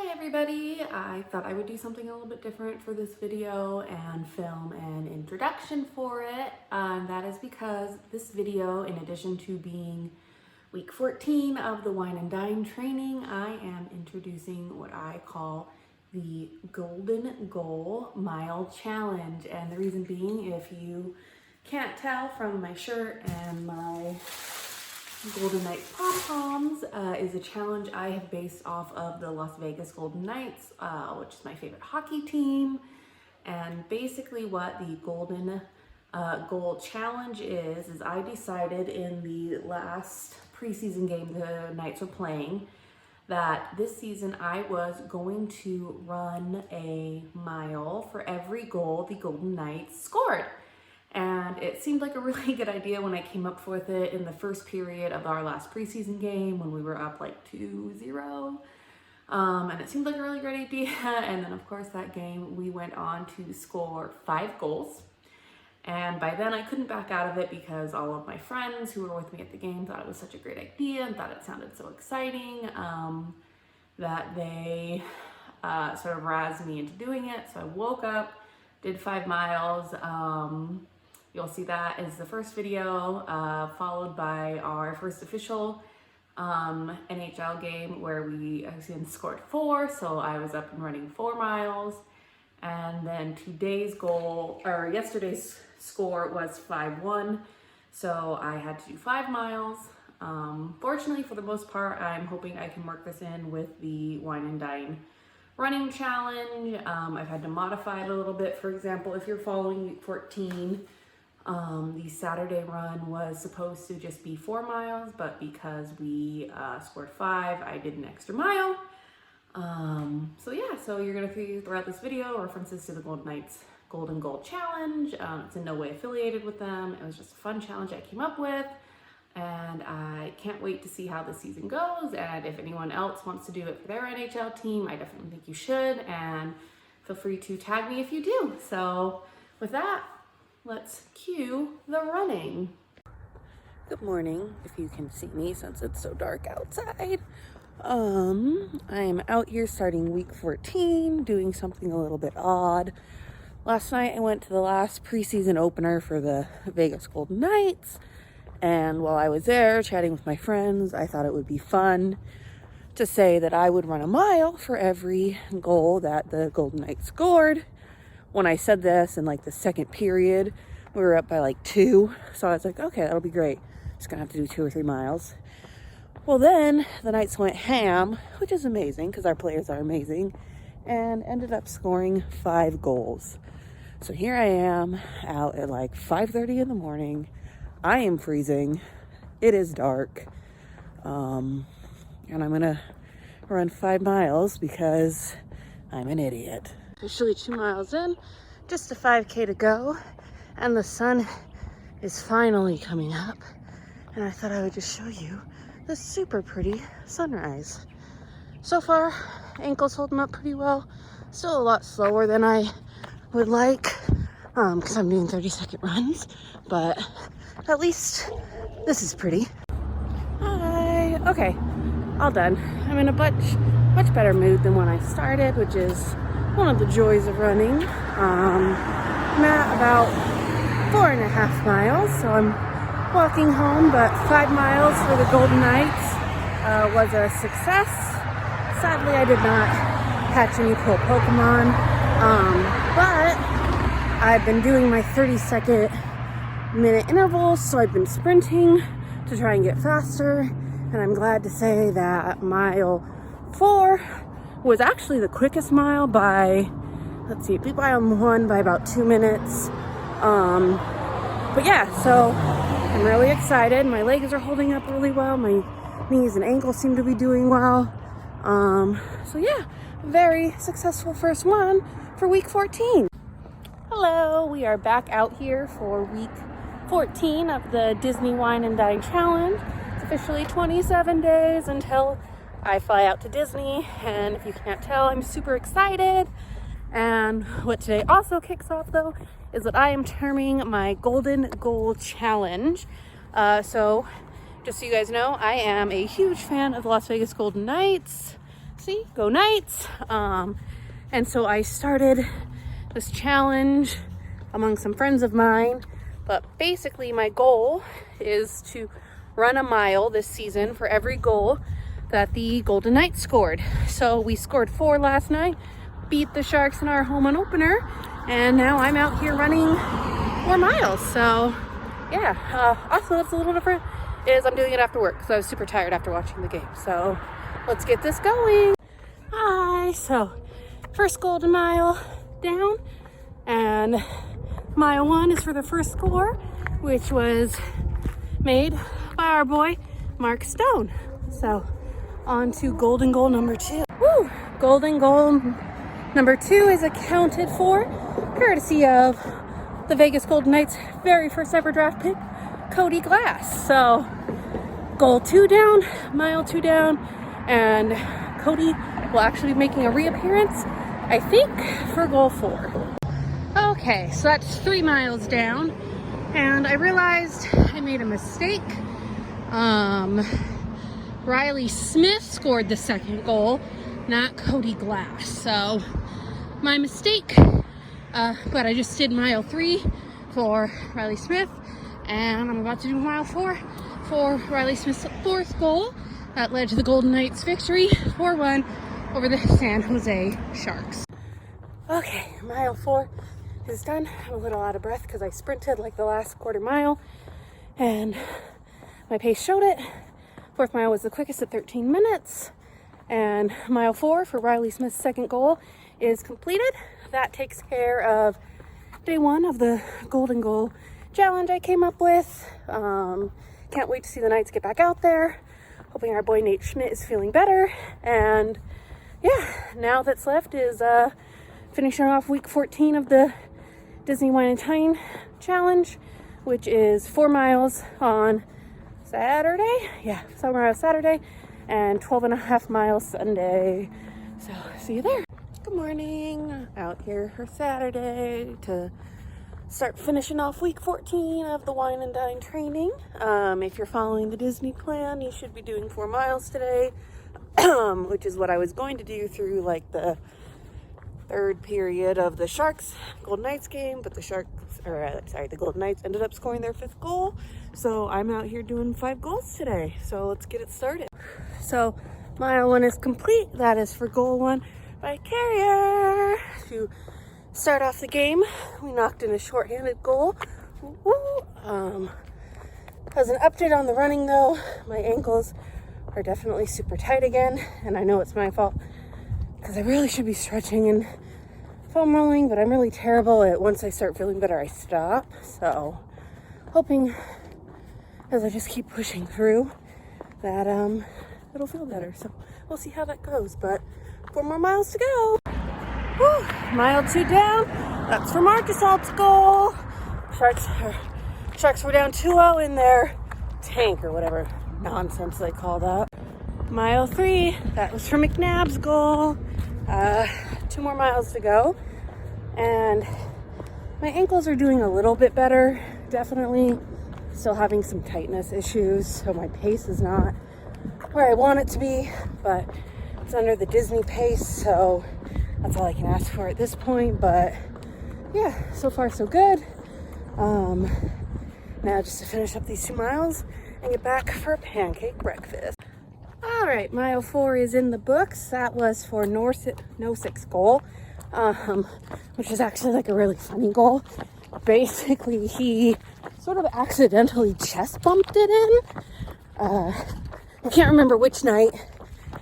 Hi everybody! I thought I would do something a little bit different for this video and film an introduction for it. That is because this video, in addition to being week 14 of the Wine and Dine training, I am introducing what I call the Golden Goal Mile Challenge. And the reason being, if you can't tell from my shirt and my Golden Knights pom-poms, is a challenge I have based off of the Las Vegas Golden Knights, which is my favorite hockey team. And basically what the Golden Goal Challenge is I decided in the last preseason game the Knights were playing that this season I was going to run a mile for every goal the Golden Knights scored. And it seemed like a really good idea when I came up with it in the first period of our last preseason game when we were up like 2-0. And it seemed like a really great idea. And then of course that game we went on to score 5 goals. And by then I couldn't back out of it because all of my friends who were with me at the game thought it was such a great idea and thought it sounded so exciting that they sort of razzed me into doing it. So I woke up, did 5 miles. You'll see that as the first video, followed by our first official NHL game where we again scored 4. So I was up and running 4 miles. And then yesterday's score was 5-1. So I had to do 5 miles. Fortunately, for the most part, I'm hoping I can work this in with the Wine and Dine running challenge. I've had to modify it a little bit. For example, if you're following week 14, the Saturday run was supposed to just be 4 miles, but because we scored 5, I did an extra mile. So you're gonna see throughout this video references to the Golden Knights Golden Goal Challenge. It's in no way affiliated with them. It was just a fun challenge I came up with, and I can't wait to see how the season goes. And if anyone else wants to do it for their NHL team, I definitely think you should, and feel free to tag me if you do. So with that, let's cue the running. Good morning, if you can see me since it's so dark outside. I am out here starting week 14, doing something a little bit odd. Last night I went to the last preseason opener for the Vegas Golden Knights, and while I was there chatting with my friends, I thought it would be fun to say that I would run a mile for every goal that the Golden Knights scored. When I said this in like the second period, we were up by like 2. So I was like, okay, that'll be great. Just gonna have to do 2 or 3 miles. Well, then the Knights went ham, which is amazing because our players are amazing, and ended up scoring 5 goals. So here I am out at like 5:30 in the morning. I am freezing. It is dark. And I'm gonna run 5 miles because I'm an idiot. Officially 2 miles in, just a 5K to go, and the sun is finally coming up. And I thought I would just show you this super pretty sunrise. So far, ankle's holding up pretty well. Still a lot slower than I would like, because I'm doing 30-second runs, but at least this is pretty. Hi. Okay, all done. I'm in a much better mood than when I started, which is one of the joys of running. I'm at about 4.5 miles, so I'm walking home, but 5 miles for the Golden Knights was a success. Sadly, I did not catch any cool Pokemon, but I've been doing my 30-second minute intervals, so I've been sprinting to try and get faster, and I'm glad to say that mile 4 was actually the quickest mile by, let's see, beat by 1 by about 2 minutes. But yeah, so I'm really excited. My legs are holding up really well. My knees and ankles seem to be doing well. So yeah, very successful first one for week 14. Hello, we are back out here for week 14 of the Disney Wine and Dine Challenge. It's officially 27 days until I fly out to Disney, and if you can't tell, I'm super excited. And what today also kicks off, though, is that I am terming my Golden Goal Challenge. So just so you guys know, I am a huge fan of the Las Vegas Golden Knights. see, go Knights. And so I started this challenge among some friends of mine, but basically my goal is to run a mile this season for every goal that the Golden Knights scored. So we scored 4 last night, beat the Sharks in our home opener, and now I'm out here running 4 miles. So yeah, also what's a little different is I'm doing it after work because I was super tired after watching the game. So let's get this going. Hi, so first Golden Mile down, and mile 1 is for the first score, which was made by our boy Mark Stone. So on to golden goal number 2. Woo! Golden goal number 2 is accounted for courtesy of the Vegas Golden Knights' very first ever draft pick, Cody Glass. So goal 2 down, mile 2 down, and Cody will actually be making a reappearance, I think, for goal 4. Okay, so that's 3 miles down, and I realized I made a mistake. Riley Smith scored the second goal, not Cody Glass. So my mistake, but I just did mile 3 for Riley Smith, and I'm about to do mile 4 for Riley Smith's 4th goal that led to the Golden Knights' victory 4-1 over the San Jose Sharks. Okay, mile 4 is done. I'm a little out of breath because I sprinted like the last quarter mile and my pace showed it. 4th mile was the quickest at 13 minutes, and mile 4 for Riley Smith's 2nd goal is completed. That takes care of day 1 of the golden goal challenge I came up with. Can't wait to see the Knights get back out there. Hoping our boy Nate Schmidt is feeling better. And yeah, now that's left is finishing off week 14 of the Disney Wine and Dine challenge, which is 4 miles on Saturday. Yeah, 4 miles Saturday and 12.5 miles Sunday. So see you there. Good morning. Out here for Saturday to start finishing off week 14 of the Wine and Dine training. If you're following the Disney plan, you should be doing 4 miles today, which is what I was going to do through like the 3rd period of the Sharks Golden Knights game, but the Golden Knights ended up scoring their 5th goal. So I'm out here doing 5 goals today. So let's get it started. So mile 1 is complete. That is for goal 1 by Carrier. To start off the game, we knocked in a shorthanded goal. As an update on the running though, my ankles are definitely super tight again, and I know it's my fault because I really should be stretching and foam rolling, but I'm really terrible at once I start feeling better, I stop. So hoping as I just keep pushing through that it'll feel better. So we'll see how that goes, but 4 more miles to go. Whew. Mile 2 down. That's for Marcus Alt's goal. Sharks were down 2-0 in their tank or whatever nonsense they call that. Mile 3, that was for McNabb's goal. 2 more miles to go. And my ankles are doing a little bit better, definitely. Still having some tightness issues, so my pace is not where I want it to be, but it's under the Disney pace, so that's all I can ask for at this point. But yeah, so far so good. Now just to finish up these 2 miles and get back for a pancake breakfast. All right, mile 4 is in the books. That was for Nosik's goal, which is actually like a really funny goal. Basically, he sort of accidentally chest bumped it in. I can't remember which night.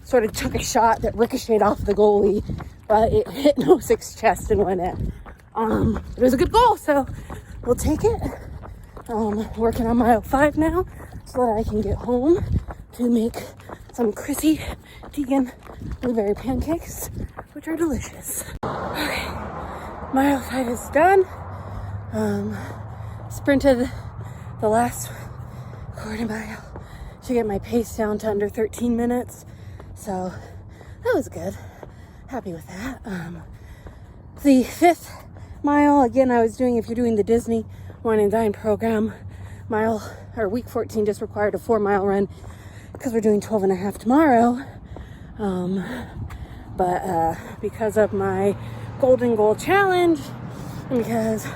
Sort of took a shot that ricocheted off the goalie, but it hit Nosik's chest and went in. It was a good goal, so we'll take it. Working on mile 5 now so that I can get home to make some Chrissy Teigen blueberry pancakes, which are delicious. Okay, mile 5 is done. Sprinted the last quarter mile to get my pace down to under 13 minutes. So that was good. Happy with that. The 5th mile, again, I was doing, if you're doing the Disney Wine and Dine program, week 14 just required a 4 mile run because we're doing 12.5 tomorrow. but because of my Golden Goal Challenge, and because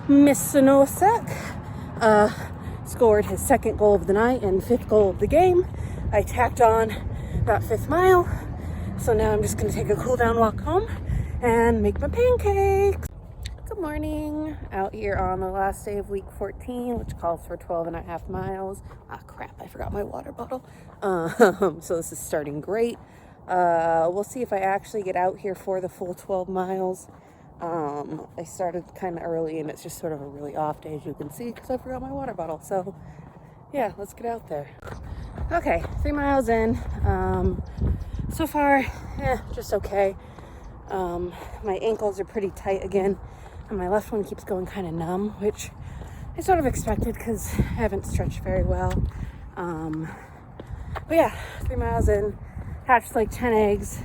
Miss Sonosek scored his 2nd goal of the night and 5th goal of the game, I tacked on that 5th mile. So now I'm just gonna take a cool down walk home and make my pancakes. Good morning. Out here on the last day of week 14, which calls for 12.5 miles. Ah, crap, I forgot my water bottle. So this is starting great. We'll see if I actually get out here for the full 12 miles. I started kind of early and it's just sort of a really off day, as you can see, because I forgot my water bottle. So yeah, let's get out there. Okay, 3 miles in. So far, just okay. My ankles are pretty tight again, and my left one keeps going kind of numb, which I sort of expected because I haven't stretched very well. But yeah, 3 miles in, hatched like 10 eggs.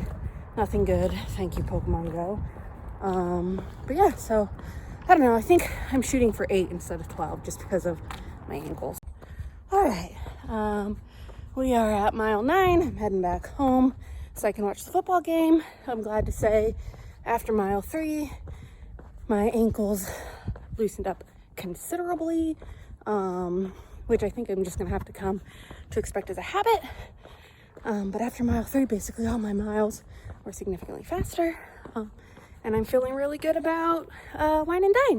Nothing good. Thank you, Pokemon Go. But yeah, so I don't know. I think I'm shooting for 8 instead of 12 just because of my ankles. All right. We are at mile 9. I'm heading back home so I can watch the football game. I'm glad to say after mile 3, my ankles loosened up considerably, which I think I'm just gonna have to come to expect as a habit. But after mile 3, basically all my miles were significantly faster. And I'm feeling really good about Wine and Dine.